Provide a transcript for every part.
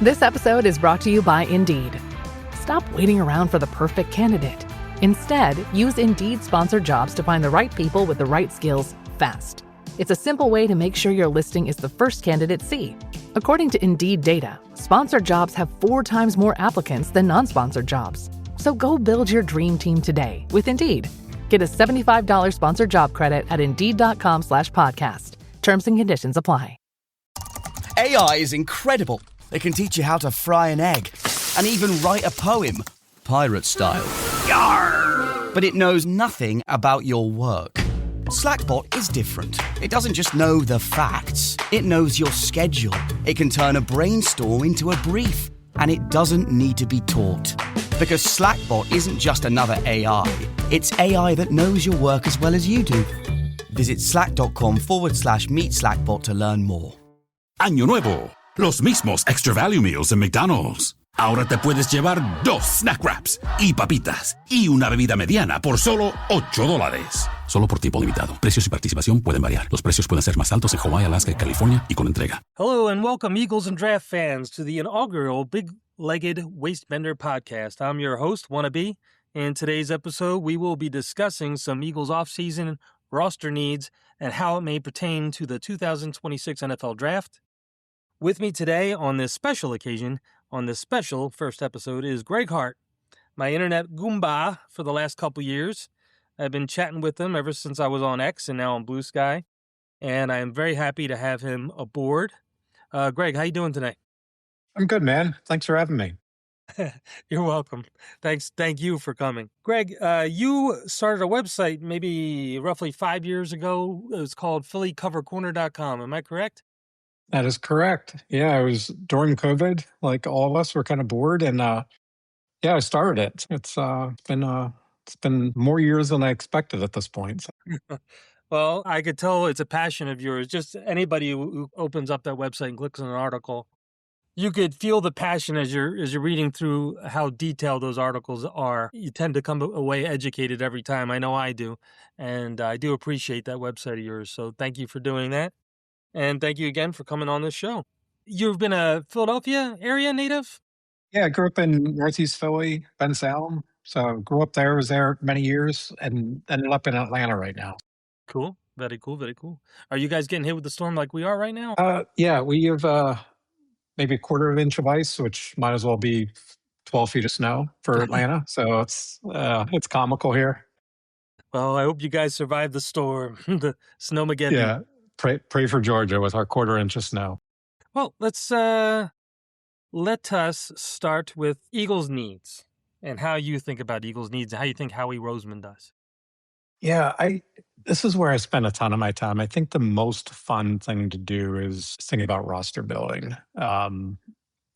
This episode is brought to you by Indeed. Stop waiting around for the perfect candidate. Instead, use Indeed sponsored jobs to find the right people with the right skills fast. It's a simple way to make sure your listing is the first candidates see. According to Indeed data, sponsored jobs have 4 times more applicants than non-sponsored jobs. So go build your dream team today with Indeed. Get a $75 sponsored job credit at Indeed.com/podcast. Terms and conditions apply. AI is incredible. It can teach you how to fry an egg and even write a poem, pirate style. Yarr! But it knows nothing about your work. Slackbot is different. It doesn't just know the facts. It knows your schedule. It can turn a brainstorm into a brief. And it doesn't need to be taught. Because Slackbot isn't just another AI. It's AI that knows your work as well as you do. Visit slack.com/meet Slackbot to learn more. Año nuevo. Los mismos Extra Value Meals en McDonald's. Ahora te puedes llevar 2 snack wraps y papitas y una bebida mediana por solo $8. Solo por tiempo limitado. Precios y participación pueden variar. Los precios pueden ser más altos en Hawaii, Alaska y California y con entrega. Hello and welcome, Eagles and draft fans, to the inaugural Big-Legged Waistbender podcast. I'm your host, Wannabe. In today's episode, we will be discussing some Eagles offseason roster needs and how it may pertain to the 2026 NFL Draft. With me today on this special occasion, on this special first episode, is Greg Hart, my internet Goomba for the last couple years. I've been chatting with him ever since I was on X and now on Blue Sky, and I am very happy to have him aboard. Greg, how you doing today? I'm good, man. Thanks for having me. You're welcome. Thank you for coming. Greg, you started a website maybe roughly 5 years ago. It was called PhillyCoverCorner.com. Am I correct? That is correct. Yeah, it was during COVID. Like all of us were kind of bored, and I started it. It's been more years than I expected at this point. So. Well, I could tell it's a passion of yours. Just anybody who opens up that website and clicks on an article, you could feel the passion as you're reading through how detailed those articles are. You tend to come away educated every time. I know I do, and I do appreciate that website of yours. So thank you for doing that. And thank you again for coming on this show. You've been a Philadelphia area native? Yeah, I grew up in Northeast Philly, Ben Salem. So grew up there, was there many years, and ended up in Atlanta right now. Cool. Very cool. Very cool. Are you guys getting hit with the storm like we are right now? Yeah, we have maybe a quarter of an inch of ice, which might as well be 12 feet of snow for Atlanta. So it's comical here. Well, I hope you guys survive the storm, the snowmageddon. Yeah. Pray for Georgia with our quarter inch of snow. Well, let us start with Eagles needs and how you think about Eagles needs and how you think Howie Roseman does. Yeah, this is where I spend a ton of my time. I think the most fun thing to do is think about roster building. Because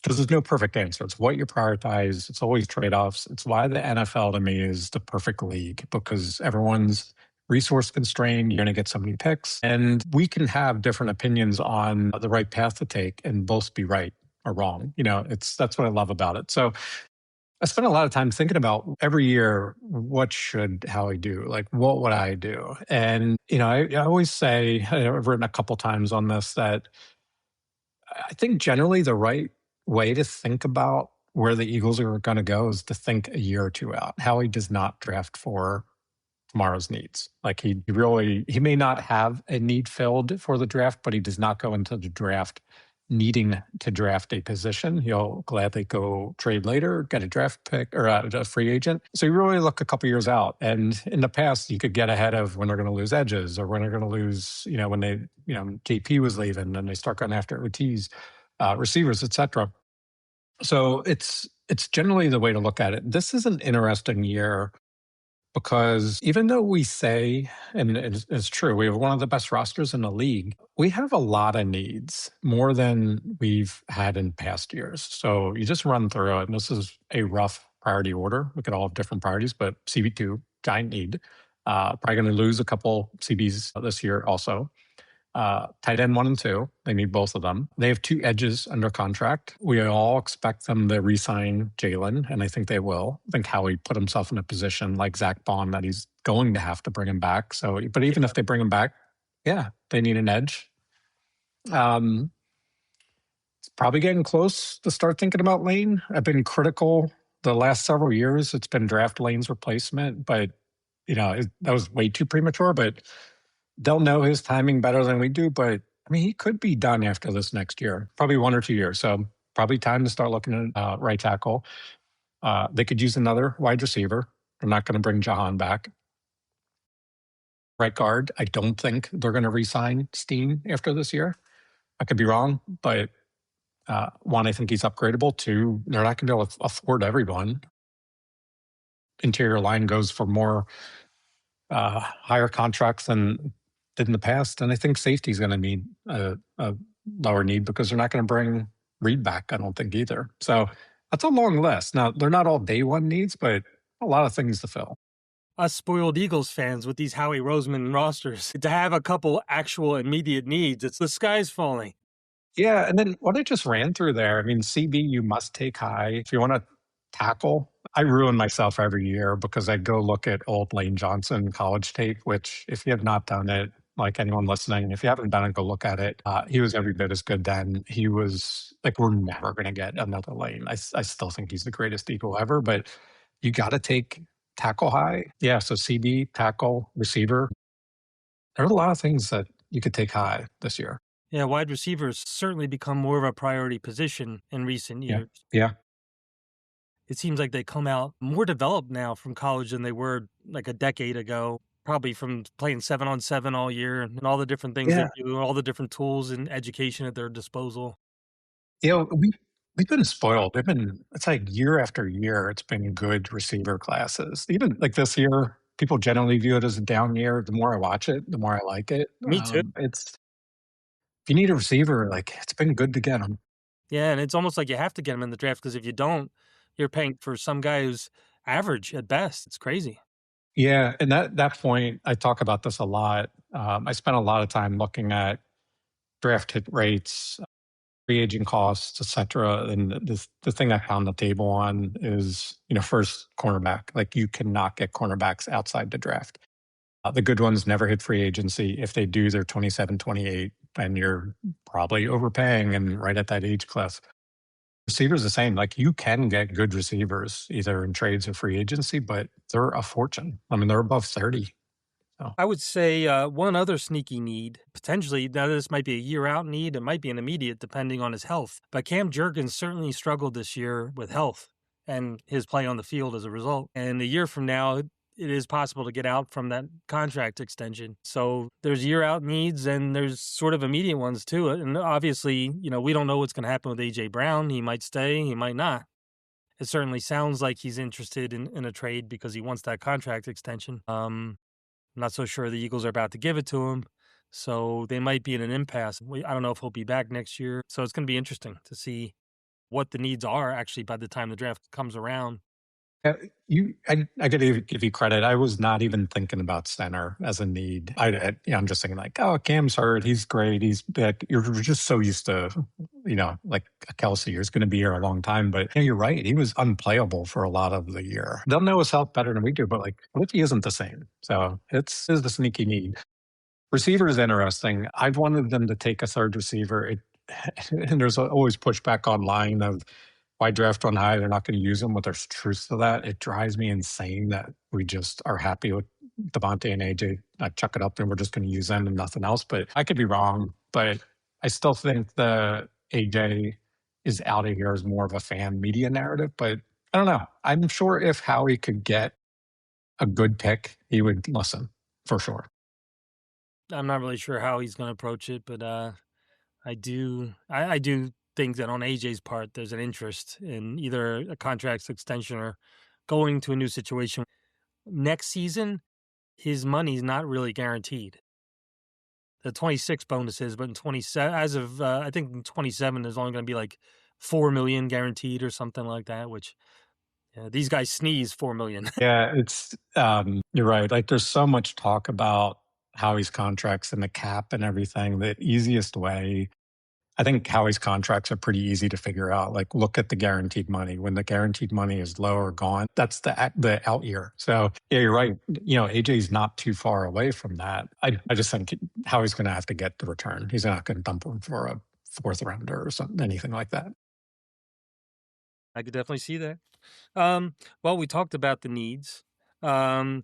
there's no perfect answer. It's what you prioritize. It's always trade-offs. It's why the NFL to me is the perfect league, because everyone's resource constrained. You're going to get so many picks, and we can have different opinions on the right path to take and both be right or wrong. That's what I love about it. So I spend a lot of time thinking about every year, what should Howie do? Like, what would I do? And, I always say, I've written a couple times on this, that I think generally the right way to think about where the Eagles are going to go is to think a year or two out. Howie does not draft for tomorrow's needs. Like he may not have a need filled for the draft, but he does not go into the draft needing to draft a position. He'll gladly go trade later, get a draft pick or a free agent. So you really look a couple years out. And in the past, you could get ahead of when they're going to lose edges or when they're going to lose, when they, KP was leaving and they start going after OTs, receivers, etc. So it's generally the way to look at it. This is an interesting year, because even though we say, and it's true, we have one of the best rosters in the league, we have a lot of needs, more than we've had in past years. So you just run through it, and this is a rough priority order. We could all have different priorities, but CB2, giant need. Probably going to lose a couple CBs this year also. Tight end 1 and 2, they need both of them. They have 2 edges under contract. We all expect them to re-sign Jalen, and I think they will. I think Howie put himself in a position like Zach Bond that he's going to have to bring him back. So, but even if they bring him back, yeah, they need an edge. probably getting close to start thinking about Lane. I've been critical the last several years. It's been draft Lane's replacement, but that was way too premature. But they'll know his timing better than we do. But I mean, he could be done after this next year, probably 1 or 2 years. So probably time to start looking at right tackle. They could use another wide receiver. They're not going to bring Jahan back. Right guard, I don't think they're going to re-sign Steen after this year. I could be wrong, but one, I think he's upgradable. Two, they're not going to be able to afford everyone. Interior line goes for more higher contracts than did in the past, and I think safety is going to need a lower need because they're not going to bring Reed back, I don't think either. So that's a long list. Now, they're not all day one needs, but a lot of things to fill. Us spoiled Eagles fans with these Howie Roseman rosters, to have a couple actual immediate needs, it's the sky's falling. Yeah, and then what I just ran through there, I mean, CB, you must take high. If you want to tackle, I ruin myself every year because I go look at old Lane Johnson college tape, which if you have not done it, like anyone listening, if you haven't done it, go look at it. He was every bit as good then. He was like, we're never going to get another Lane. I still think he's the greatest Eagle ever, but you got to take tackle high. Yeah, so CB, tackle, receiver. There are a lot of things that you could take high this year. Yeah, wide receivers certainly become more of a priority position in recent years. Yeah. It seems like they come out more developed now from college than they were like a decade ago, probably from playing 7-on-7 all year and all the different things they do, all the different tools and education at their disposal. We've been spoiled. It's like year after year, it's been good receiver classes. Even like this year, people generally view it as a down year. The more I watch it, the more I like it. Me too. If you need a receiver, like it's been good to get them. Yeah, and it's almost like you have to get them in the draft because if you don't, you're paying for some guy who's average at best. It's crazy. Yeah, and that point, I talk about this a lot. I spent a lot of time looking at draft hit rates, free agent costs, et cetera. And the thing I found the table on is, first cornerback. Like you cannot get cornerbacks outside the draft. The good ones never hit free agency. If they do, they're 27, 28, and you're probably overpaying and right at that age class. Receivers the same. Like you can get good receivers either in trades or free agency, but they're a fortune. I mean, they're above 30. So. I would say one other sneaky need, potentially, now this might be a year-out need, it might be an immediate depending on his health, but Cam Jurgens certainly struggled this year with health and his play on the field as a result. And a year from now, it is possible to get out from that contract extension. So there's year-out needs and there's sort of immediate ones too. And obviously, we don't know what's going to happen with A.J. Brown. He might stay, he might not. It certainly sounds like he's interested in a trade because he wants that contract extension. I'm not so sure the Eagles are about to give it to him, so they might be in an impasse. I don't know if he'll be back next year. So it's going to be interesting to see what the needs are actually by the time the draft comes around. I got to give you credit. I was not even thinking about center as a need. I'm just thinking like, oh, Cam's hurt. He's great. He's back. You're just so used to, like Kelsey is going to be here a long time. But you're right. He was unplayable for a lot of the year. They'll know his health better than we do. But like, what if he isn't the same? So it's the sneaky need. Receiver is interesting. I've wanted them to take a third receiver. And there's always pushback online of, why draft one high? They're not going to use them. But there's truth to that. It drives me insane that we just are happy with Devontae and AJ. Chuck it up and we're just going to use them and nothing else. But I could be wrong. But I still think the AJ is out of here as more of a fan media narrative. But I don't know. I'm sure if Howie could get a good pick, he would listen for sure. I'm not really sure how he's going to approach it, but I do think that on AJ's part, there's an interest in either a contract extension or going to a new situation. Next season, his money's not really guaranteed. The 26 bonuses, but in 27, as of I think in 27, there's only going to be like $4 million guaranteed or something like that. Which these guys sneeze $4 million. Yeah, it's you're right. Like there's so much talk about Howie's contracts and the cap and everything. The easiest way. I think Howie's contracts are pretty easy to figure out. Like, look at the guaranteed money. When the guaranteed money is low or gone, that's the out year. So, yeah, you're right. AJ's not too far away from that. I just think Howie's going to have to get the return. He's not going to dump him for a fourth rounder or something, anything like that. I could definitely see that. Well, we talked about the needs. I'd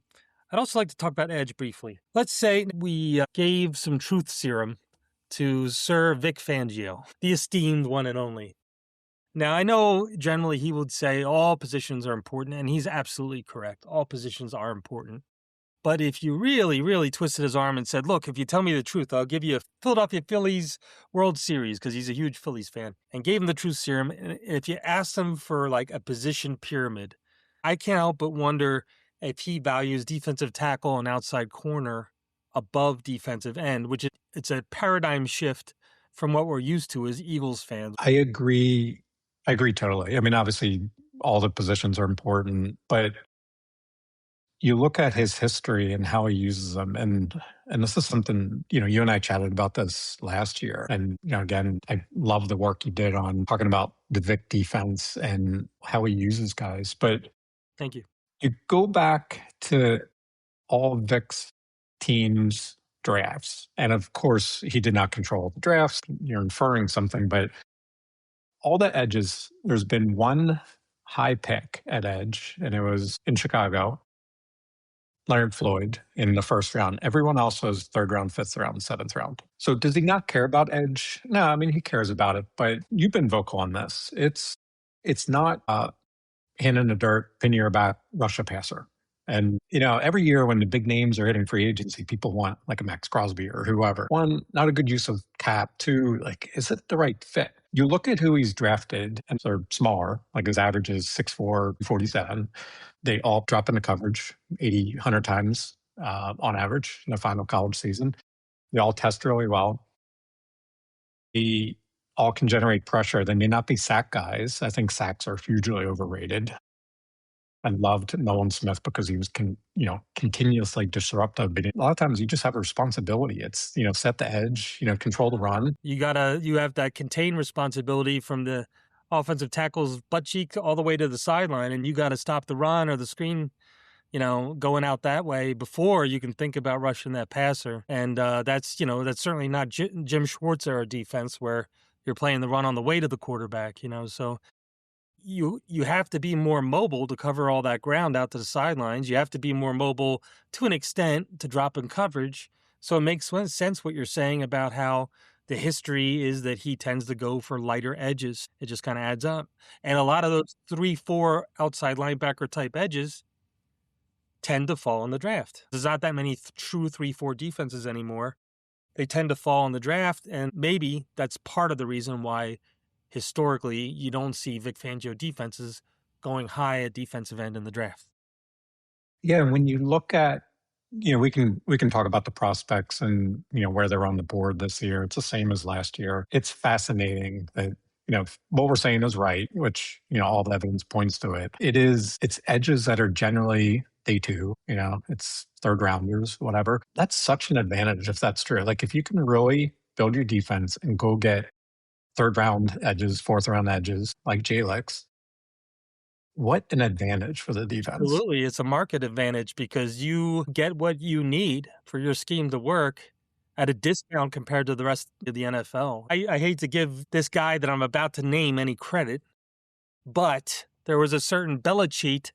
also like to talk about edge briefly. Let's say we gave some truth serum to Sir Vic Fangio, the esteemed one and only. Now, I know generally he would say all positions are important, and he's absolutely correct. All positions are important. But if you really, really twisted his arm and said, look, if you tell me the truth, I'll give you a Philadelphia Phillies World Series, because he's a huge Phillies fan, and gave him the truth serum, and if you asked him for like a position pyramid, I can't help but wonder if he values defensive tackle and outside corner above defensive end, which it's a paradigm shift from what we're used to as Eagles fans. I agree. I agree totally. I mean, obviously, all the positions are important, but you look at his history and how he uses them, and this is something, you and I chatted about this last year. And, again, I love the work you did on talking about the Vic defense and how he uses guys. But Thank you. you go back to all Vic's teams' drafts. And of course, he did not control the drafts. You're inferring something, but all the edges, there's been one high pick at edge, and it was in Chicago. Leonard Floyd in the first round. Everyone else was third round, fifth round, seventh round. So does he not care about edge? No, I mean, he cares about it, but you've been vocal on this. It's not hand in the dirt, pin your back, rush a passer. And, every year when the big names are hitting free agency, people want like a Max Crosby or whoever. One, not a good use of cap. Two, like, is it the right fit? You look at who he's drafted, and they're smaller, like his average is 6'4", 47. They all drop into coverage 80, 100 times on average in a final college season. They all test really well. They all can generate pressure. They may not be sack guys. I think sacks are hugely overrated. I loved Nolan Smith because he was, continuously disruptive. But a lot of times you just have a responsibility. It's, set the edge, control the run. You have that contained responsibility from the offensive tackle's butt cheek all the way to the sideline, and you got to stop the run or the screen, going out that way before you can think about rushing that passer. And that's certainly not Jim Schwartz era defense where you're playing the run on the way to the quarterback, So you have to be more mobile to cover all that ground out to the sidelines. You have to be more mobile to an extent to drop in coverage. So it makes sense what you're saying about how the history is that he tends to go for lighter edges. It just kind of adds up. And a lot of those 3-4 outside linebacker type edges tend to fall in the draft. There's not that many true 3-4 defenses anymore. They tend to fall in the draft, and maybe that's part of the reason why historically you don't see Vic Fangio defenses going high at defensive end in the draft. Yeah, when you look at, we can talk about the prospects and, where they're on the board this year. It's the same as last year. It's fascinating that, what we're saying is right, which, all the evidence points to it. It's edges that are generally day two, it's third rounders, whatever. That's such an advantage if that's true. Like if you can really build your defense and go get third round edges, fourth round edges like Jalix, what an advantage for the defense. Absolutely. It's a market advantage because you get what you need for your scheme to work at a discount compared to the rest of the NFL. I hate to give this guy that I'm about to name any credit, but there was a certain Belichick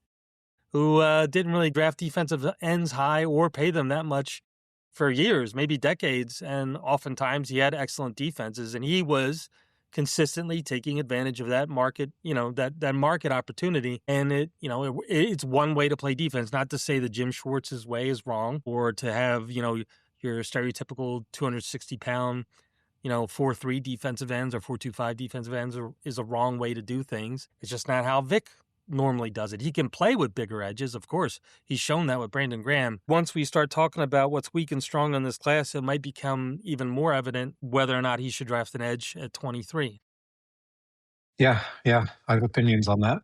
who didn't really draft defensive ends high or pay them that much for years, maybe decades. And oftentimes he had excellent defenses, and he was consistently taking advantage of that market, that market opportunity. And it's one way to play defense, not to say that Jim Schwartz's way is wrong or to have, your stereotypical 260-pound, 4-3 defensive ends or 4-2-5 defensive ends is a wrong way to do things. It's just not how Vic normally does it. He can play with bigger edges, of course. He's shown that with Brandon Graham. Once we start talking about what's weak and strong in this class, it might become even more evident whether or not he should draft an edge at 23. Yeah, I have opinions on that.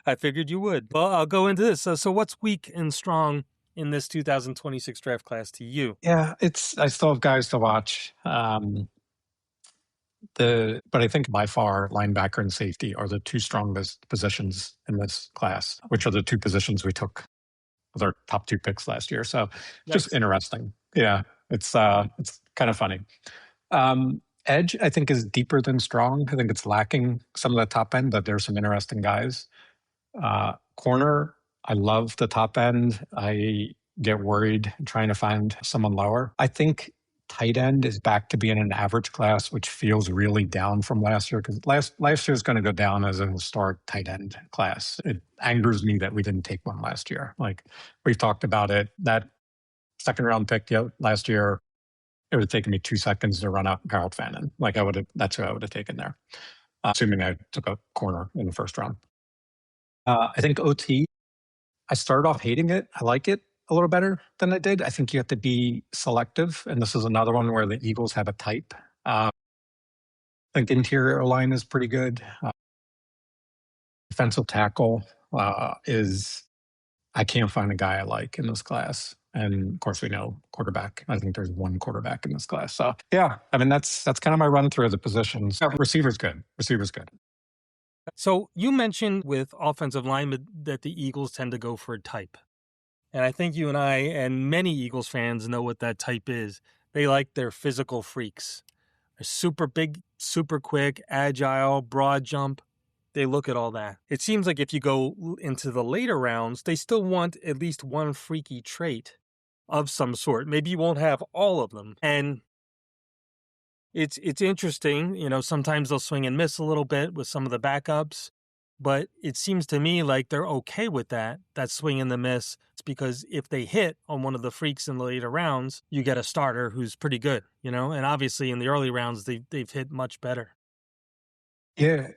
I figured you would. Well, I'll go into this. So what's weak and strong in this 2026 draft class to you? Yeah, I still have guys to watch. But I think by far linebacker and safety are the two strongest positions in this class, which are the two positions we took with our top two picks last year. So just interesting. Yeah, it's kind of funny. Edge, I think, is deeper than strong. I think it's lacking some of the top end, but there's some interesting guys. Corner, I love the top end. I get worried trying to find someone lower. I think tight end is back to being an average class, which feels really down from last year because last year is going to go down as a historic tight end class. It angers me that we didn't take one last year. Like we've talked about it, that second round pick last year, it would have taken me 2 seconds to run out Harold Fannin. Like that's who I would have taken there, assuming I took a corner in the first round. I think OT, I started off hating it. I like it a little better than I did. I think you have to be selective. And this is another one where the Eagles have a type. I think interior line is pretty good. Defensive tackle I can't find a guy I like in this class. And of course, we know quarterback. I think there's one quarterback in this class. So yeah, I mean, that's kind of my run through of the positions. Receiver's good. Receiver's good. So you mentioned with offensive linemen that the Eagles tend to go for a type. And I think you and I and many Eagles fans know what that type is. They like their physical freaks. They're super big, super quick, agile, broad jump. They look at all that. It seems like if you go into the later rounds, they still want at least one freaky trait of some sort. Maybe you won't have all of them. And it's interesting, sometimes they'll swing and miss a little bit with some of the backups, but it seems to me like they're okay with that swing and the miss. It's because if they hit on one of the freaks in the later rounds, you get a starter who's pretty good, and obviously in the early rounds, they've hit much better. Yeah.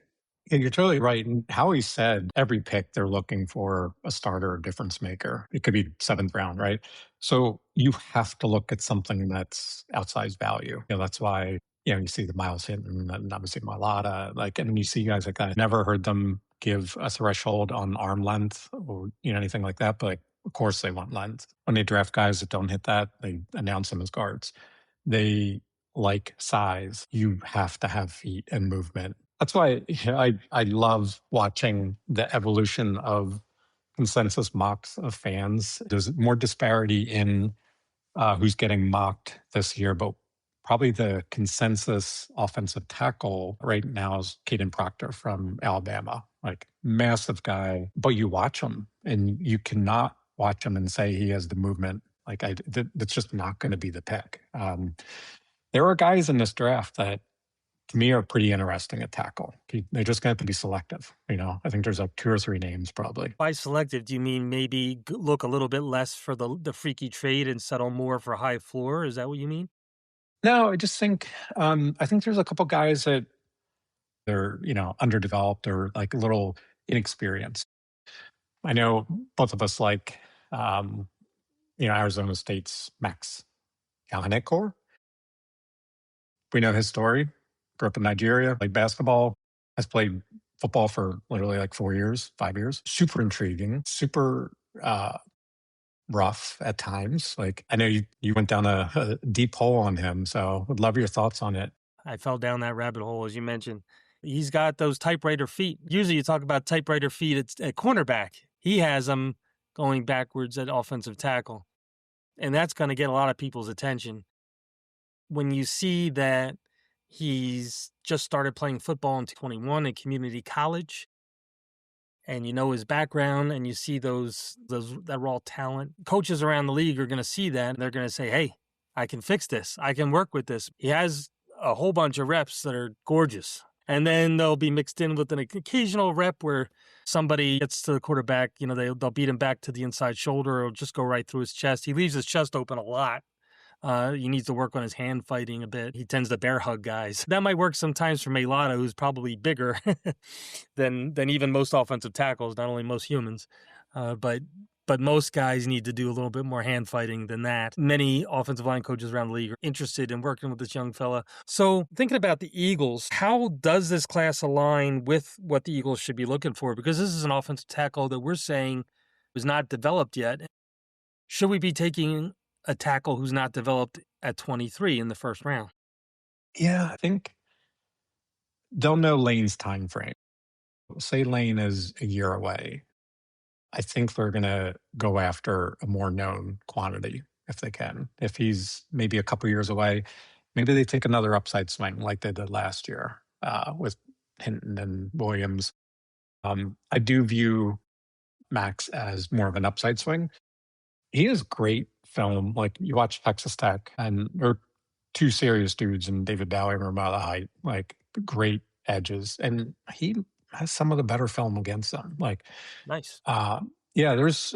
Yeah, you're totally right. And Howie said every pick they're looking for a starter or difference maker. It could be 7th round, right? So you have to look at something that's outsized value. That's why you see the Miles Hinton and obviously Mailata. And you see guys like that. I never heard them give a threshold on arm length or anything like that. But of course they want length. When they draft guys that don't hit that, they announce them as guards. They like size. You have to have feet and movement. That's why I love watching the evolution of consensus mocks of fans. There's more disparity in who's getting mocked this year, but probably the consensus offensive tackle right now is Caden Proctor from Alabama. Like massive guy, but you watch him and you cannot watch him and say he has the movement. That's just not going to be the pick. There are guys in this draft that to me are pretty interesting at tackle. They're just going to have to be selective. I think there's like 2 or 3 names probably. By selective, do you mean maybe look a little bit less for the freaky trade and settle more for high floor? Is that what you mean? No, I just think I think there's a couple guys that they're underdeveloped or like a little inexperienced. I know both of us like Arizona State's Max Yahanekor. We know his story. Grew up in Nigeria, played basketball, has played football for literally like 4 years, 5 years. Super intriguing, super rough at times. Like I know you went down a deep hole on him, so would love your thoughts on it. I fell down that rabbit hole, as you mentioned. He's got those typewriter feet. Usually you talk about typewriter feet at cornerback. He has them going backwards at offensive tackle. And that's going to get a lot of people's attention. When you see that he's just started playing football in 21 at community college, and his background, and you see that raw talent, coaches around the league are going to see that, and they're going to say, hey, I can fix this. I can work with this. He has a whole bunch of reps that are gorgeous. And then they'll be mixed in with an occasional rep where somebody gets to the quarterback, they'll beat him back to the inside shoulder or just go right through his chest. He leaves his chest open a lot. He needs to work on his hand fighting a bit. He tends to bear hug guys. That might work sometimes for Mailata, who's probably bigger than even most offensive tackles, not only most humans. But most guys need to do a little bit more hand fighting than that. Many offensive line coaches around the league are interested in working with this young fella. So thinking about the Eagles, how does this class align with what the Eagles should be looking for? Because this is an offensive tackle that we're saying was not developed yet. Should we be taking a tackle who's not developed at 23 in the first round? Yeah, I think don't know Lane's time frame. Say Lane is a year away. I think they're going to go after a more known quantity if they can. If he's maybe a couple years away, maybe they take another upside swing like they did last year with Hinton and Williams. I do view Max as more of an upside swing. He is great film. Like you watch Texas Tech, and they're two serious dudes, and David Bowie and Ramada Height, like great edges, and he has some of the better film against them. Like, Nice. yeah, there's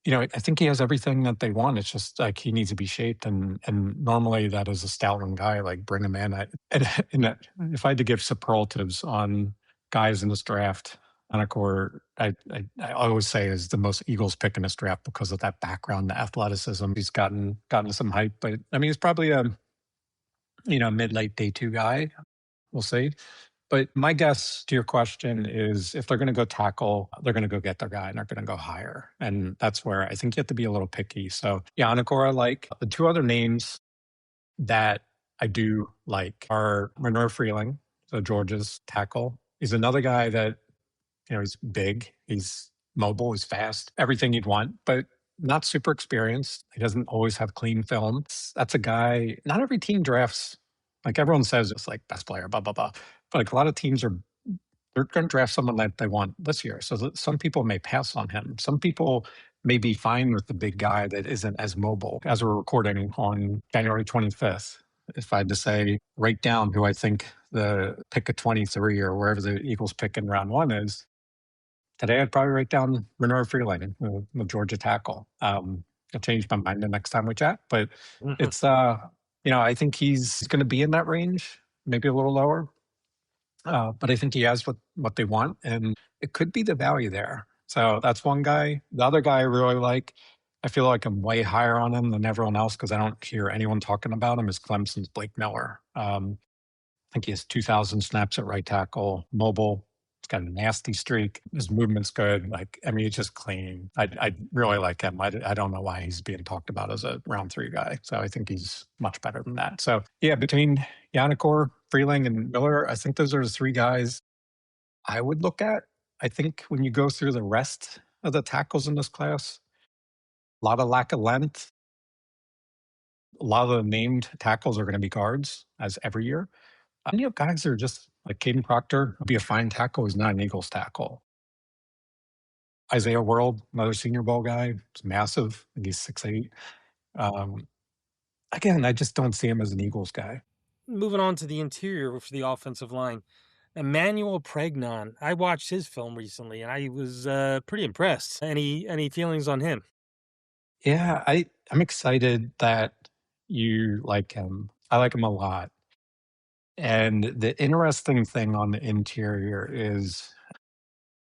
I think he has everything that they want. It's just like he needs to be shaped, and normally that is a stallion guy. Like bring him in. If I had to give superlatives on guys in this draft, Anacor, I always say is the most Eagles pick in this draft because of that background, the athleticism. He's gotten some hype, but I mean, he's probably a mid late day two guy. We'll see. But my guess to your question is if they're going to go tackle, they're going to go get their guy and they're going to go higher. And that's where I think you have to be a little picky. So, yeah, Anacor I like. The two other names that I do like are Monroe Freeling, so Georgia's tackle. He's another guy that, he's big, he's mobile, he's fast, everything you'd want, but not super experienced. He doesn't always have clean film. That's a guy, not every team drafts, like everyone says it's like best player, blah, blah, blah. But like a lot of teams they're going to draft someone that they want this year. So some people may pass on him. Some people may be fine with the big guy that isn't as mobile. As we're recording on January 25th, if I had to say, write down who I think the pick of 23 or wherever the Eagles pick in round one is, today I'd probably write down Monroe Freeling, the Georgia tackle. I'll change my mind the next time we chat, but it's, I think he's going to be in that range, maybe a little lower. But I think he has what they want, and it could be the value there. So that's one guy. The other guy I really like, I feel like I'm way higher on him than everyone else because I don't hear anyone talking about him, is Clemson's Blake Miller. I think he has 2,000 snaps at right tackle, mobile. He's got a nasty streak. His movement's good. Like, I mean, he's just clean. I really like him. I don't know why he's being talked about as a round 3 guy. So I think he's much better than that. So yeah, between Yannicor, Freeling, and Miller, I think those are the 3 guys I would look at. I think when you go through the rest of the tackles in this class, a lot of lack of length. A lot of the named tackles are going to be guards, as every year. And you have guys that are just like Caden Proctor, would be a fine tackle. He's not an Eagles tackle. Isaiah World, another Senior Bowl guy. He's massive. I think he's 6'8". Again, I just don't see him as an Eagles guy. Moving on to the interior for the offensive line. Emmanuel Pregnon. I watched his film recently, and I was pretty impressed. Any feelings on him? Yeah, I'm excited that you like him. I like him a lot. And the interesting thing on the interior is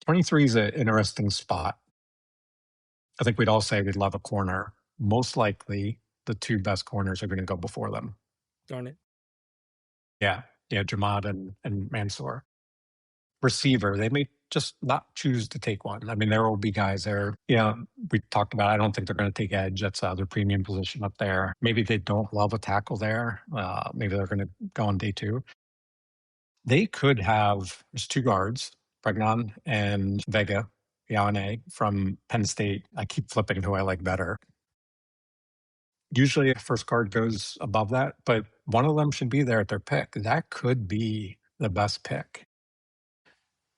23 is an interesting spot. I think we'd all say we'd love a corner. Most likely, the 2 best corners are going to go before them. Darn it. Yeah, Jamad and Mansour. Receiver, they may just not choose to take one. I mean, there will be guys there. We talked about, I don't think they're going to take edge. That's their premium position up there. Maybe they don't love a tackle there. Maybe they're going to go on day 2. They could have, there's 2 guards, Pregnon and Vega, Yane from Penn State. I keep flipping who I like better. Usually a first guard goes above that, but one of them should be there at their pick. That could be the best pick.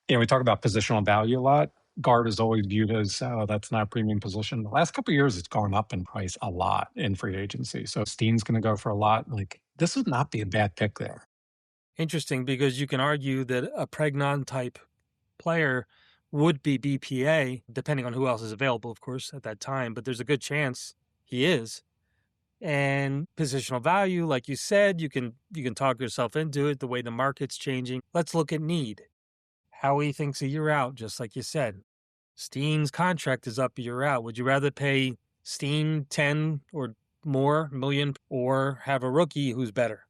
We talk about positional value a lot. Guard is always viewed as, that's not a premium position. The last couple of years, it's gone up in price a lot in free agency. So Steen's going to go for a lot. Like, this would not be a bad pick there. Interesting, because you can argue that a Pregnon type player would be BPA, depending on who else is available, of course, at that time. But there's a good chance he is. And positional value, like you said, you can talk yourself into it the way the market's changing. Let's look at need. Howie thinks a year out, just like you said. Steen's contract is up a year out. Would you rather pay Steen 10 or more million or have a rookie who's better?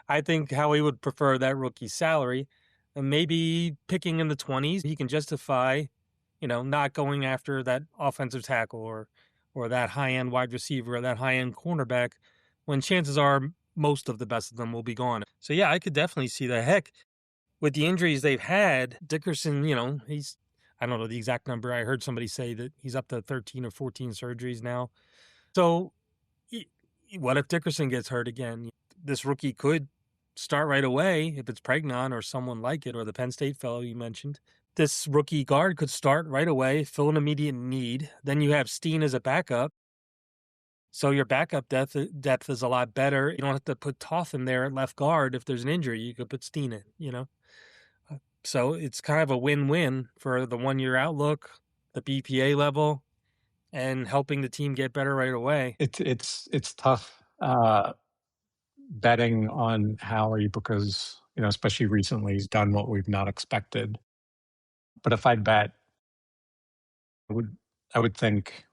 I think Howie would prefer that rookie salary, and maybe picking in the 20s, he can justify, not going after that offensive tackle or that high-end wide receiver or that high-end cornerback when chances are most of the best of them will be gone. So, yeah, I could definitely see that. Heck, with the injuries they've had, Dickerson, he's, I don't know the exact number. I heard somebody say that he's up to 13 or 14 surgeries now. So what if Dickerson gets hurt again? This rookie could start right away if it's Pregnon or someone like it, or the Penn State fellow you mentioned. This rookie guard could start right away, fill an immediate need. Then you have Steen as a backup. So your backup depth is a lot better. You don't have to put Toth in there at left guard if there's an injury. You could put Steen in, So it's kind of a win-win for the one-year outlook, the BPA level, and helping the team get better right away. It's tough betting on Howie because, especially recently, he's done what we've not expected. But if I'd bet, I would think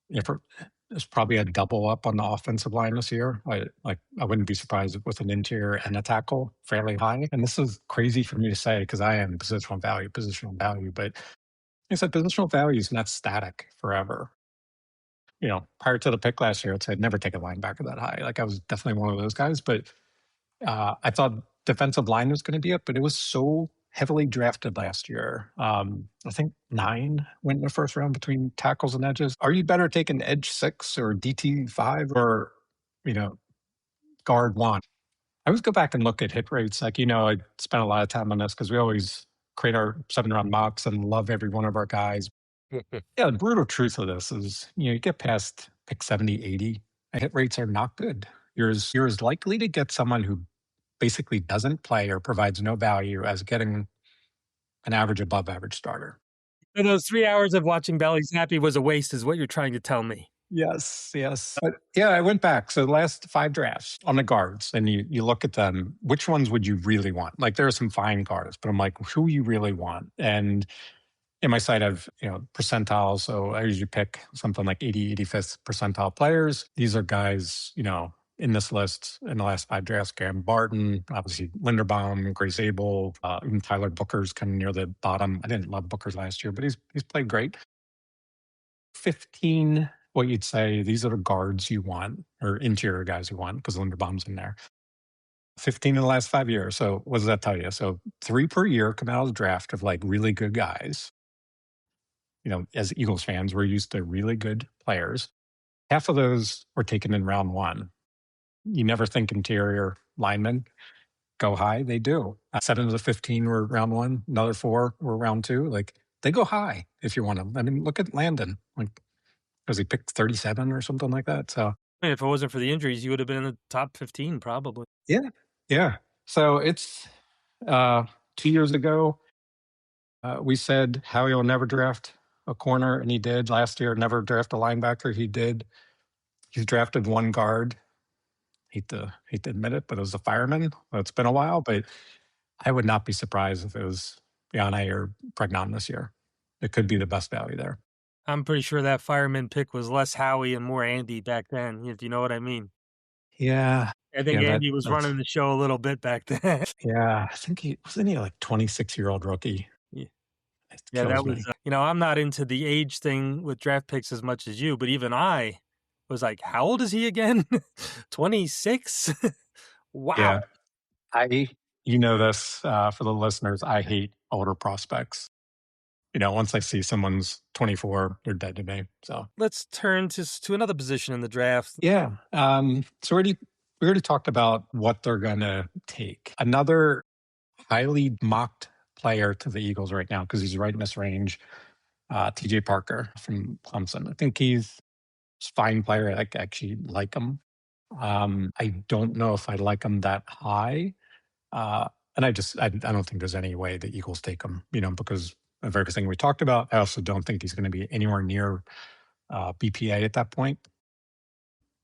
there's probably a double up on the offensive line this year. I wouldn't be surprised with an interior and a tackle fairly high. And this is crazy for me to say because I am positional value. But I said positional value is not static forever. Prior to the pick last year, I'd never take a linebacker that high. Like I was definitely one of those guys, but I thought defensive line was going to be up, but it was so heavily drafted last year. I think 9 went in the first round between tackles and edges. Are you better taking edge 6 or DT 5 or, guard 1? I always go back and look at hit rates. I spent a lot of time on this because we always create our 7-round mocks and love every one of our guys. Yeah, the brutal truth of this is, you get past pick 70, 80, hit rates are not good. You're as likely to get someone who basically doesn't play or provides no value as getting an average above average starter. And those 3 hours of watching Belly's Happy was a waste is what you're trying to tell me. Yes. But yeah, I went back. So the last 5 drafts on the guards, and you look at them, which ones would you really want? Like there are some fine guards, but I'm like, who you really want? And in my site, I've, percentiles. So I usually pick something like 80, 85th percentile players. These are guys, in this list in the last 5 drafts, Graham Barton, obviously Linderbaum, Grace Abel, even Tyler Booker's kind of near the bottom. I didn't love Booker's last year, but he's played great. 15, what you'd say, these are the guards you want, or interior guys you want, because Linderbaum's in there. 15 in the last 5 years. So what does that tell you? So 3 per year come out of the draft of like really good guys. As Eagles fans, we're used to really good players. Half of those were taken in round 1. You never think interior linemen go high. They do. 7 of the 15 were round 1. Another 4 were round 2. Like they go high if you want them. I mean, look at Landon. Like, was he picked 37 or something like that? So if it wasn't for the injuries, you would have been in the top 15 probably. Yeah. So it's 2 years ago. We said Howie will never draft a corner, and he did. Last year, never draft a linebacker. He did. He's drafted 1 guard. Hate to admit it, but it was a fireman. Well, it's been a while, but I would not be surprised if it was Yane or Pregnon this year. It could be the best value there. I'm pretty sure that fireman pick was less Howie and more Andy back then, if you know what I mean. Yeah. I think Andy was running the show a little bit back then. Yeah. I think wasn't he like 26-year-old rookie? Yeah, that was, I'm not into the age thing with draft picks as much as you, but even I was like, how old is he again? 26? Wow. Yeah. This for the listeners, I hate older prospects. Once I see someone's 24, they're dead to me. So let's turn to another position in the draft. Yeah. So we already talked about what they're going to take. Another highly mocked player to the Eagles right now, because he's right in this range, TJ Parker from Clemson. I think he's a fine player. I actually like him. I don't know if I like him that high. And I don't think there's any way the Eagles take him, because of everything we talked about. I also don't think he's going to be anywhere near BPA at that point.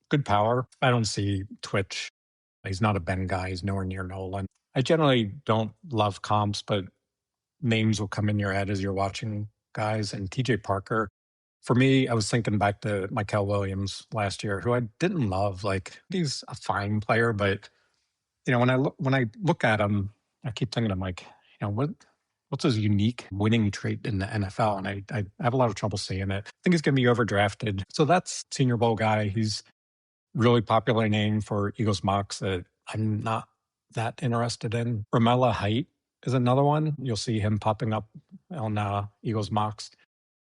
Good power. I don't see twitch. He's not a Ben guy. He's nowhere near Nolan. I generally don't love comps, but names will come in your head as you're watching guys. And TJ Parker, for me, I was thinking back to Mykal Williams last year, who I didn't love. Like, he's a fine player, but when I look at him, I keep thinking, I'm like, what's his unique winning trait in the NFL? And I have a lot of trouble seeing it. I think he's going to be overdrafted. So that's Senior Bowl guy. He's really popular name for Eagles mocks that I'm not that interested in. Ramella Height is another one. You'll see him popping up on Eagles mocks.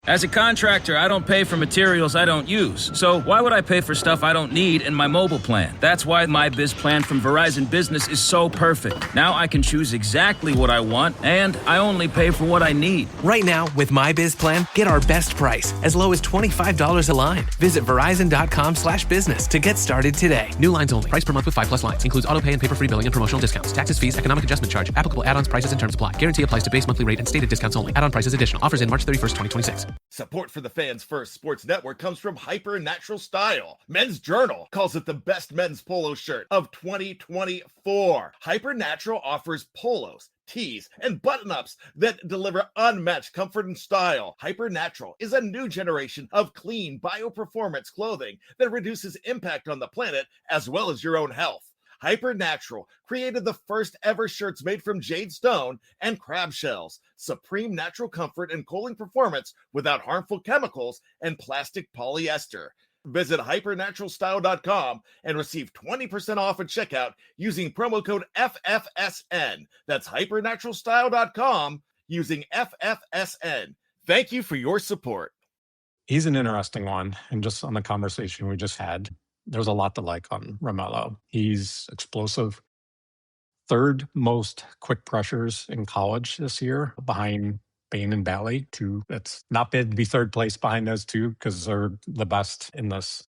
As a contractor, I don't pay for materials I don't use. So why would I pay for stuff I don't need in my mobile plan? That's why my Biz plan from Verizon Business is so perfect. Now I can choose exactly what I want, and I only pay for what I need. Right now, with my Biz plan, get our best price, as low as $25 a line. Visit Verizon.com/business to get started today. New lines only. Price per month with 5+ lines. Includes auto pay and paper-free billing and promotional discounts. Taxes, fees, economic adjustment charge. Applicable add-ons, prices, and terms apply. Guarantee applies to base monthly rate and stated discounts only. Add-on prices additional. Offers in March 31st, 2026. Support for the fans' first sports network comes from Hyper Natural Style. Men's Journal calls it the best men's polo shirt of 2024. Hyper Natural offers polos, tees, and button-ups that deliver unmatched comfort and style. Hyper Natural is a new generation of clean bio-performance clothing that reduces impact on the planet as well as your own health. Hypernatural created the first ever shirts made from jade stone and crab shells. Supreme natural comfort and cooling performance without harmful chemicals and plastic polyester. Visit hypernaturalstyle.com and receive 20% off at checkout using promo code FFSN. That's hypernaturalstyle.com using FFSN. Thank you for your support. He's an interesting one. And just on the conversation we just had, there's a lot to like on Romello. He's explosive. Third most quick pressures in college this year, behind Bain and Bally. It's not bad to be third place behind those two because they're the best in this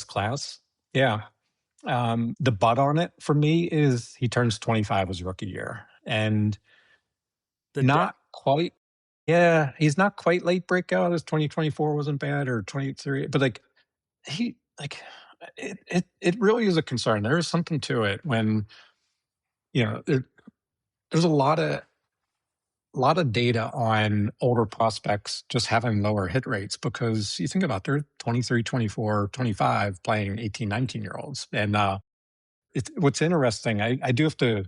class. Yeah. The but on it for me is he turns 25 his rookie year. And not quite. Yeah, he's not quite late breakout. His 2024 wasn't bad, or 23, but it really is a concern. There is something to it when there's a lot of data on older prospects just having lower hit rates, because you think about they're 23, 24, 25 playing 18, 19-year-olds. And what's interesting, I do have to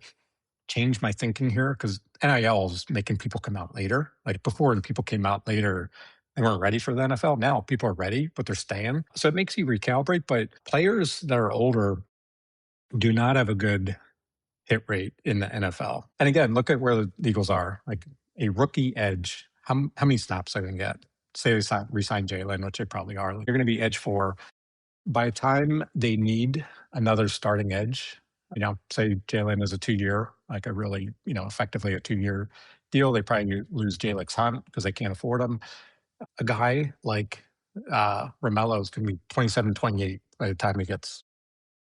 change my thinking here, because NIL is making people come out later. Like before, when people came out later, they weren't ready for the NFL. Now people are ready, but they're staying. So it makes you recalibrate. But players that are older do not have a good hit rate in the NFL. And again, look at where the Eagles are. Like a rookie edge, how many snaps are they going to get? Say they re-sign Jalen, which they probably are. You're going to be edge 4. By the time they need another starting edge, say Jalen is a 2-year, like a really, effectively a 2-year deal, they probably lose Jalen Hunt because they can't afford him. A guy like Romello is going to be 27, 28 by the time he gets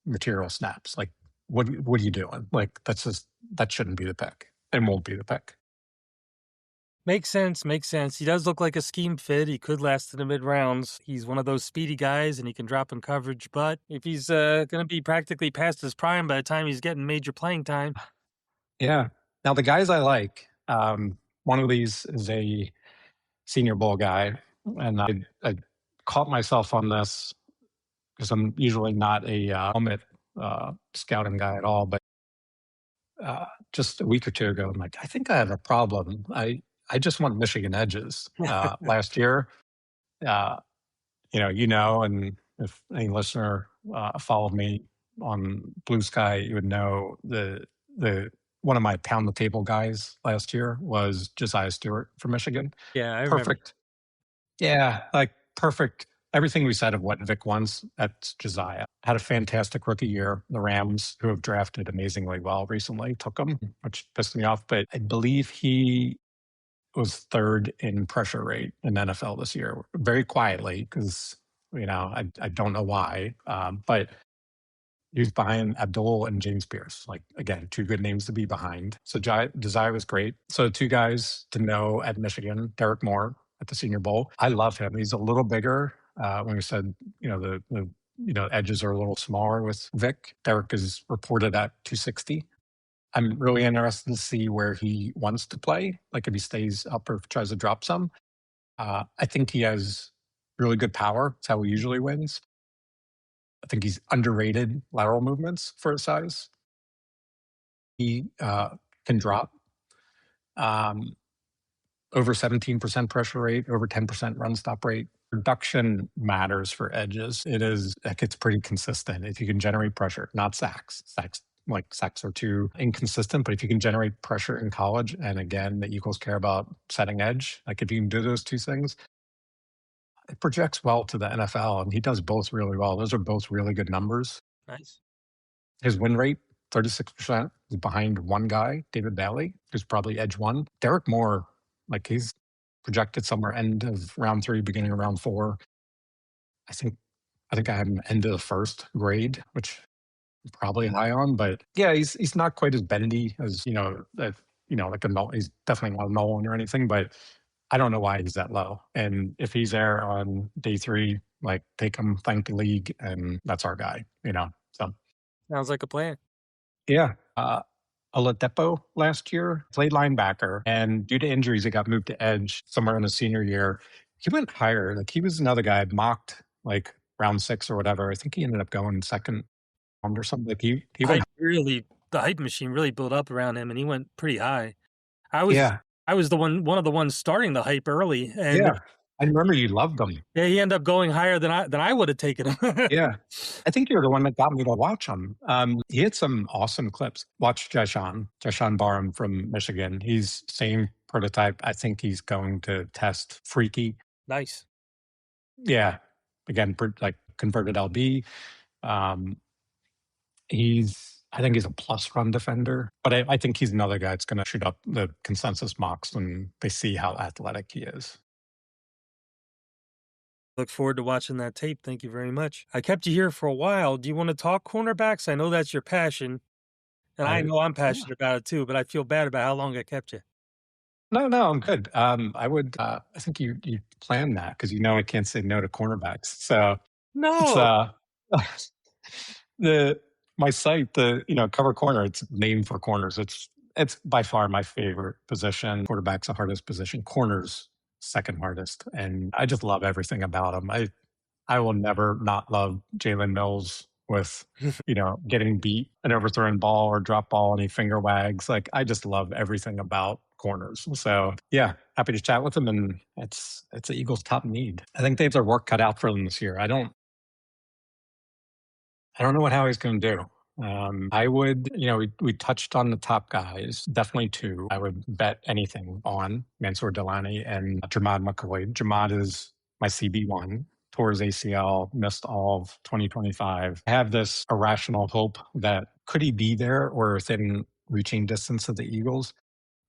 material snaps. Like, what are you doing? Like, that shouldn't be the pick and won't be the pick. Makes sense. He does look like a scheme fit. He could last in the mid-rounds. He's one of those speedy guys, and he can drop in coverage. But if he's going to be practically past his prime by the time he's getting major playing time. Yeah. Now, the guys I like, one of these is a Senior Bowl guy. And I caught myself on this because I'm usually not a helmet scouting guy at all. But just a week or two ago, I'm like, I think I have a problem. I just want Michigan edges last year. And if any listener followed me on Blue Sky, you would know the one of my pound the table guys last year was Josiah Stewart from Michigan. Yeah, I remember. Perfect. Yeah, like perfect. Everything we said of what Vic wants, that's Josiah. Had a fantastic rookie year. The Rams, who have drafted amazingly well recently, took him, which pissed me off. But I believe he was third in pressure rate in NFL this year, very quietly, because I don't know why, but he was behind Abdul and James Pierce. Like, again, 2 good names to be behind. So Josiah was great. So 2 guys to know at Michigan: Derek Moore at the Senior Bowl. I love him. He's a little bigger. When we said the edges are a little smaller with Vic, Derek is reported at 260. I'm really interested to see where he wants to play, like if he stays up or tries to drop some. I think he has really good power. It's how he usually wins. I think he's underrated lateral movements for his size. He can drop over 17% pressure rate, over 10% run stop rate. Production matters for edges. It gets pretty consistent if you can generate pressure, not sacks. Sacks are too inconsistent, but if you can generate pressure in college, and again, the Eagles care about setting edge, like if you can do those 2 things, It projects well to the NFL, and he does both really well. Those are both really good numbers. Nice. His win rate, 36%, is behind one guy, David Bailey, who's probably edge one. Derek Moore, like he's projected somewhere end of round 3, beginning of round 4. I think I have him end of the first grade, which I'm probably high on, but yeah, he's not quite as bendy as like a Nolan. He's definitely not a Nolan or anything, but I don't know why he's that low. And if he's there on day 3, like take him, thank the league, and that's our guy. So Sounds like a plan. yeah. Oladipo last year played linebacker, and due to injuries, he got moved to edge somewhere in his senior year. He went higher. Like he was another guy mocked like round 6 or whatever. I think he ended up going second round or something. Like he went. The hype machine really built up around him, and he went pretty high. I was Yeah, one of the ones starting the hype early, and yeah. I remember you loved him. yeah, he ended up going higher than I would have taken him. Yeah. I think you're the one that got me to watch him. He had some awesome clips. Watch Jashan Barham from Michigan. He's same prototype. I think he's going to test freaky. Nice. Yeah. Again, like converted LB. I think he's a plus run defender, but I think he's another guy that's going to shoot up the consensus mocks when they see how athletic he is. Look forward to watching that tape. Thank you very much. I kept you here for a while. Do you want to talk cornerbacks? I know that's your passion, and I know I'm passionate about it too, but I feel bad about how long I kept you. No, I'm good. I would. I think you planned that because I can't say no to cornerbacks. So No. it's my site, Cover Corner. It's named for corners. It's by far my favorite position. Quarterback's the hardest position. Corners second hardest, and I just love everything about them. I will never not love Jalen Mills with getting beat, an overthrown ball or drop ball, and he finger wags. Like I just love everything about corners. So yeah, happy to chat with them, and it's the Eagles' top need. I think they have their work cut out for them this year. I don't know what Howie's going to do. I would, we touched on the top guys, definitely 2. I would bet anything on Mansour Delani and Jamad McCoy. Jamad is my CB1, tore his ACL, missed all of 2025. I have this irrational hope that could he be there or within reaching distance of the Eagles?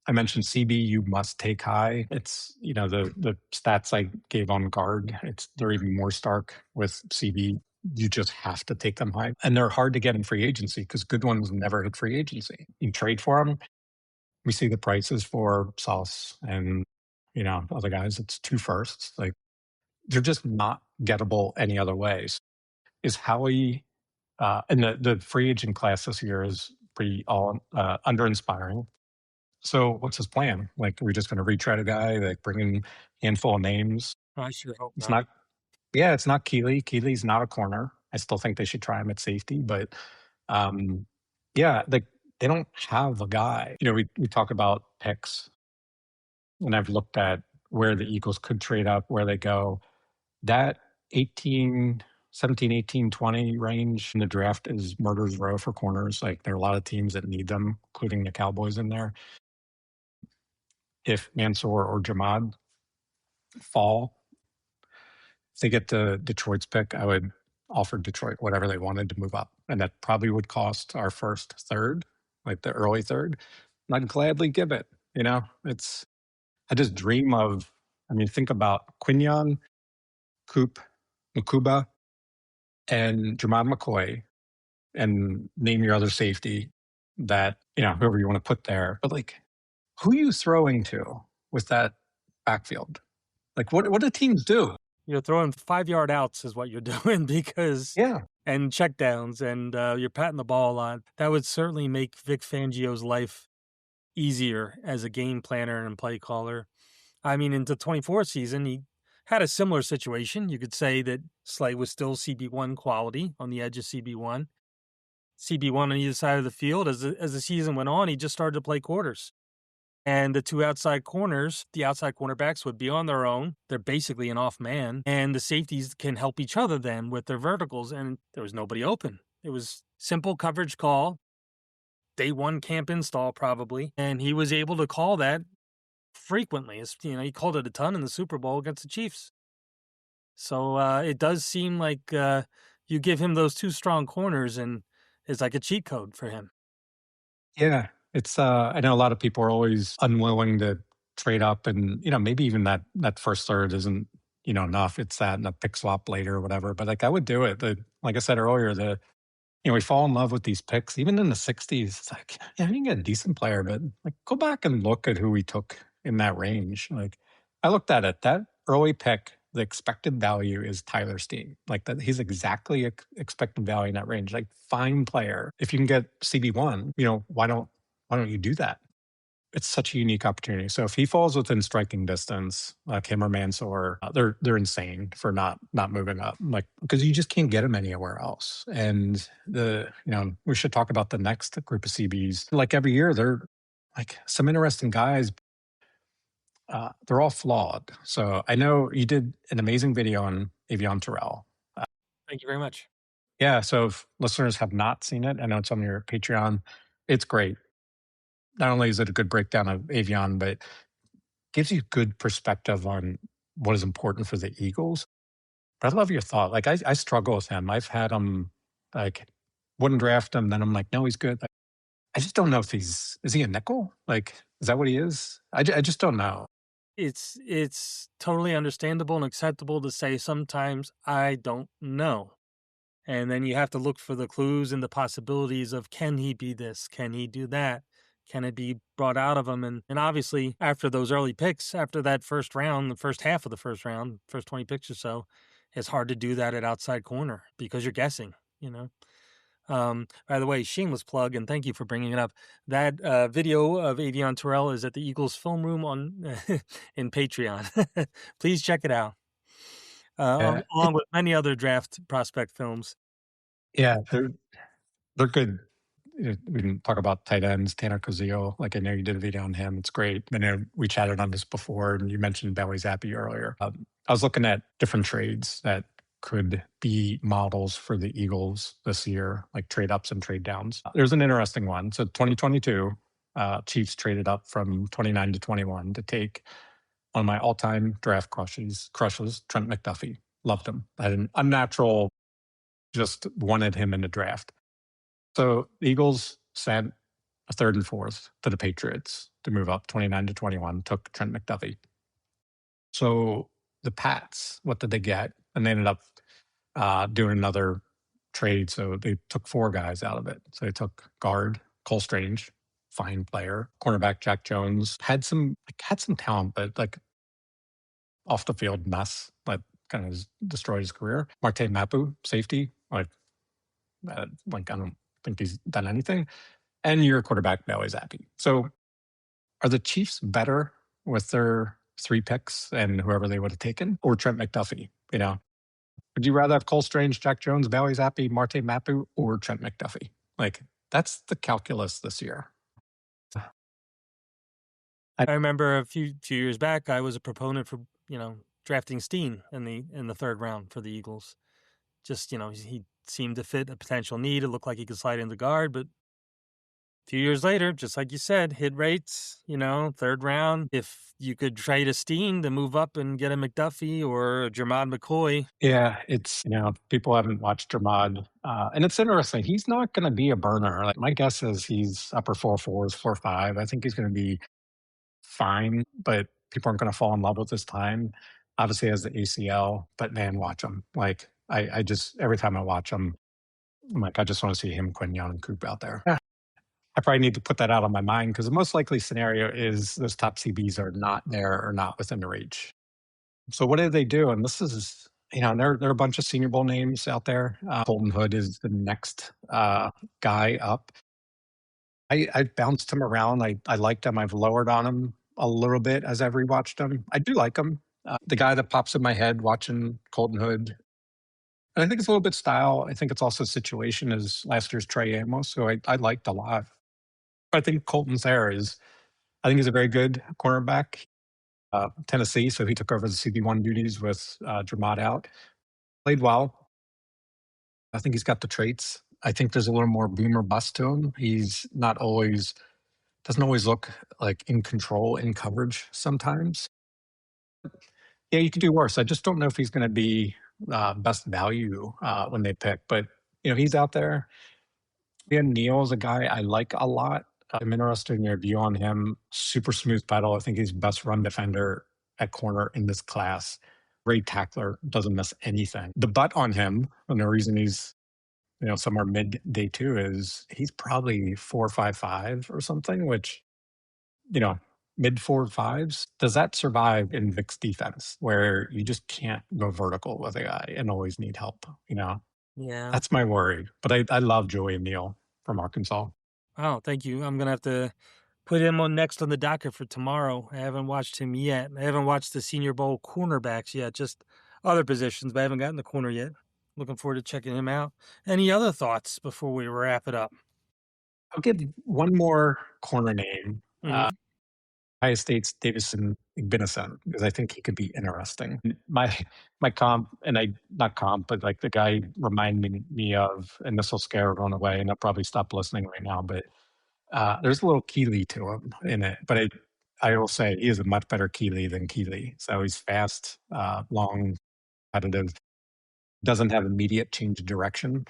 I mentioned CB, you must take high. It's, the stats I gave on guard, they're even more stark with CB. You just have to take them high. And they're hard to get in free agency because good ones never hit free agency. You trade for them. We see the prices for Sauce and, other guys. It's 2 firsts. Like they're just not gettable any other ways. Is Howie, and the free agent class this year is pretty under-inspiring. So what's his plan? Like, are we just going to retread a guy, like bring in a handful of names? I sure hope it's not. Yeah, it's not Keeley. Keeley's not a corner. I still think they should try him at safety, but yeah, they don't have a guy. We talk about picks, and I've looked at where the Eagles could trade up, where they go. That 17, 18, 20 range in the draft is murder's row for corners. Like there are a lot of teams that need them, including the Cowboys in there. If Mansour or Jamad fall, if they get to Detroit's pick, I would offer Detroit whatever they wanted to move up. And that probably would cost our first third, like the early third. And I'd gladly give it. I just dream of, think about Quinion, Coop, Makuba, and Jamad McCoy, and name your other safety that, whoever you want to put there. But like, who are you throwing to with that backfield? Like, what do teams do? You're throwing 5-yard outs is what you're doing because and check downs, and you're patting the ball a lot. That would certainly make Vic Fangio's life easier as a game planner and play caller. In the 24 season, he had a similar situation. You could say that Slay was still CB1 quality on the edge of CB1. CB1 on either side of the field. As the season went on, he just started to play quarters. And the 2 outside corners, the outside cornerbacks would be on their own. They're basically an off man. And the safeties can help each other then with their verticals. And there was nobody open. It was simple coverage call. Day 1 camp install probably. And he was able to call that frequently. He called it a ton in the Super Bowl against the Chiefs. So it does seem like you give him those two strong corners, and it's like a cheat code for him. Yeah, it's I know a lot of people are always unwilling to trade up, and maybe even that first third isn't enough. It's that and a pick swap later or whatever. But like I would do it. Like I said earlier, we fall in love with these picks, even in the 60s. It's like, yeah, you can get a decent player, but like go back and look at who we took in that range. Like I looked at it, that early pick, the expected value is Tyler Steen. Like that, he's exactly expected value in that range. Like fine player. If you can get CB1, why don't you do that? It's such a unique opportunity. So if he falls within striking distance, like him or Mansour, they're insane for not moving up, like because you just can't get him anywhere else. And we should talk about the next group of CBs. Like every year, they're like some interesting guys. They're all flawed. So I know you did an amazing video on Avion Terrell. Thank you very much. Yeah. So if listeners have not seen it, I know it's on your Patreon. It's great. Not only is it a good breakdown of Avion, but gives you good perspective on what is important for the Eagles. But I love your thought. Like I struggle with him. I've had him like wouldn't draft him. Then I'm like, no, he's good. Like, I just don't know if is he a nickel? Like, is that what he is? I just don't know. It's totally understandable and acceptable to say sometimes I don't know. And then you have to look for the clues and the possibilities of, can he be this? Can he do that? Can it be brought out of him? And obviously, after those early picks, after that first round, the first half of the first round, first 20 picks or so, it's hard to do that at outside corner because you're guessing, By the way, shameless plug, and thank you for bringing it up. That video of Avion Terrell is at the Eagles Film Room on in Patreon. Please check it out, along with many other draft prospect films. Yeah, they're good. We can talk about tight ends, Tanner Cozio. Like I know you did a video on him. It's great. I know we chatted on this before, and you mentioned Bailey Zappi earlier. I was looking at different trades that could be models for the Eagles this year, like trade ups and trade downs. There's an interesting one. So 2022, Chiefs traded up from 29 to 21 to take one of my all-time draft crushes, Trent McDuffie. Loved him. I had an unnatural, just wanted him in the draft. So the Eagles sent a third and fourth to the Patriots to move up 29 to 21, took Trent McDuffie. So the Pats, what did they get? And they ended up doing another trade. So they took four guys out of it. So they took guard Cole Strange, fine player, cornerback Jack Jones, had some talent, but like off the field mess, like kind of destroyed his career. Marte Mapu, safety, like I don't think he's done anything. And your quarterback, Bailey Zappi. So are the Chiefs better with their three picks and whoever they would have taken, or Trent McDuffie? Would you rather have Cole Strange, Jack Jones, Bailey Zappi, Marte Mapu, or Trent McDuffie? Like that's the calculus this year. I remember a few years back, I was a proponent for drafting Steen in the third round for the Eagles. Just he seemed to fit a potential need. It looked like he could slide into guard, but a few years later, just like you said, hit rates, third round. If you could trade a Steen to move up and get a McDuffie or a Jermod McCoy. Yeah, it's, people haven't watched Jermod. And it's interesting. He's not going to be a burner. Like my guess is he's upper 4.4s, 4.5. I think he's going to be fine, but people aren't going to fall in love with his time. Obviously, he has the ACL, but man, watch him. Like I just, every time I watch him, I'm like, I just want to see him, Quinyon, and Coop out there. I probably need to put that out on my mind because the most likely scenario is those top CBs are not there or not within the reach. So what did they do? And this is, there are a bunch of Senior Bowl names out there. Colton Hood is the next guy up. I bounced him around. I liked him. I've lowered on him a little bit as I've rewatched him. I do like him. The guy that pops in my head watching Colton Hood, and I think it's a little bit style. I think it's also situation as last year's Trey Amos, who I liked a lot. I think Colton's there I think he's a very good cornerback. Tennessee, so he took over the CB1 duties with Jermod out. Played well. I think he's got the traits. I think there's a little more boom or bust to him. He's doesn't always look like in control in coverage sometimes. Yeah, you could do worse. I just don't know if he's going to be best value when they pick, but he's out there. Yeah, Neal is a guy I like a lot. I'm interested in your view on him. Super smooth pedal. I think he's best run defender at corner in this class. Great tackler, doesn't miss anything. The butt on him, and the reason he's somewhere mid day two is he's probably 4.55 or something, which you know mid 4.5s. Does that survive in Vic's defense where you just can't go vertical with a guy and always need help? Yeah. That's my worry. But I love Joey Neal from Arkansas. Oh, thank you. I'm going to have to put him on next on the docket for tomorrow. I haven't watched him yet. I haven't watched the Senior Bowl cornerbacks yet, just other positions, but I haven't gotten the corner yet. Looking forward to checking him out. Any other thoughts before we wrap it up? I'll give one more corner name. Ohio State's Davison Igbinosun, because I think he could be interesting. My comp, not comp, but like the guy reminding me of, and this will scare everyone away, and I'll probably stop listening right now, but there's a little Keeley to him in it. But I will say he is a much better Keeley than Keeley. So he's fast, long, competitive, doesn't have immediate change of direction.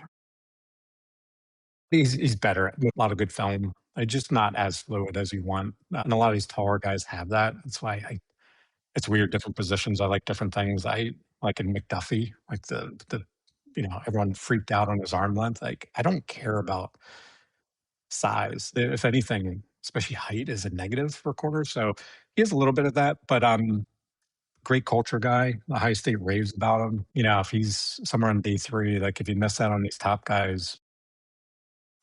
He's better. A lot of good film. Just not as fluid as you want. And a lot of these taller guys have that. That's why it's weird. Different positions. I like different things. I like in McDuffie, like the everyone freaked out on his arm length. Like I don't care about size. If anything, especially height is a negative for corners. So he has a little bit of that, but great culture guy. The Ohio State raves about him. If he's somewhere on day three, like if you miss out on these top guys,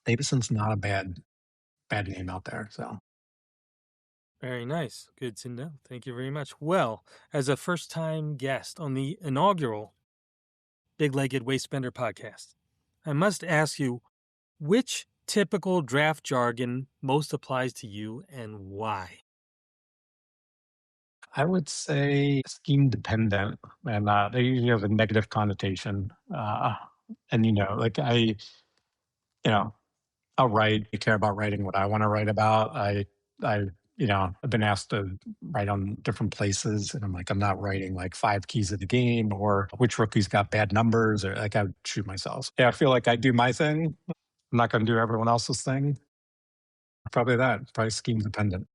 Davison's not a bad name out there. So Very nice. Good to know. Thank you very much. Well, as a first-time guest on the inaugural Big-Legged Waistbender podcast, I must ask you, which typical draft jargon most applies to you and why? I would say scheme dependent, and they usually have a negative connotation. And like I'll write. I care about writing what I want to write about. I've been asked to write on different places, and I'm like, I'm not writing like 5 keys of the game or which rookie's got bad numbers, or like I would shoot myself. Yeah, I feel like I do my thing. I'm not going to do everyone else's thing. Probably scheme dependent.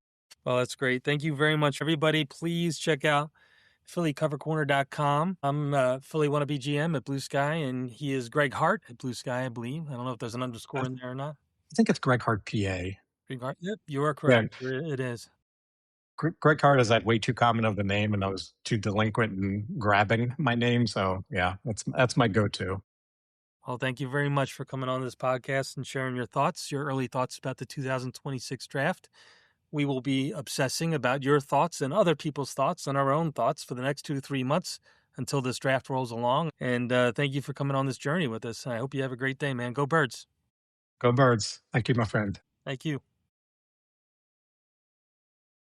Well, that's great. Thank you very much, everybody. Please check out PhillyCoverCorner.com. I'm PhillyWannabGM at Blue Sky, and he is Greg Hart at Blue Sky, I believe. I don't know if there's an underscore in there or not. I think it's Greg Hart, PA. Greg Hart? Yep, you are correct. Yeah. It is. Greg Hart is that way too common of the name, and I was too delinquent in grabbing my name. So yeah, that's my go-to. Well, thank you very much for coming on this podcast and sharing your early thoughts about the 2026 draft. We will be obsessing about your thoughts and other people's thoughts and our own thoughts for the next 2 to 3 months until this draft rolls along. And thank you for coming on this journey with us. I hope you have a great day, man. Go Birds. Go Birds. Thank you, my friend. Thank you.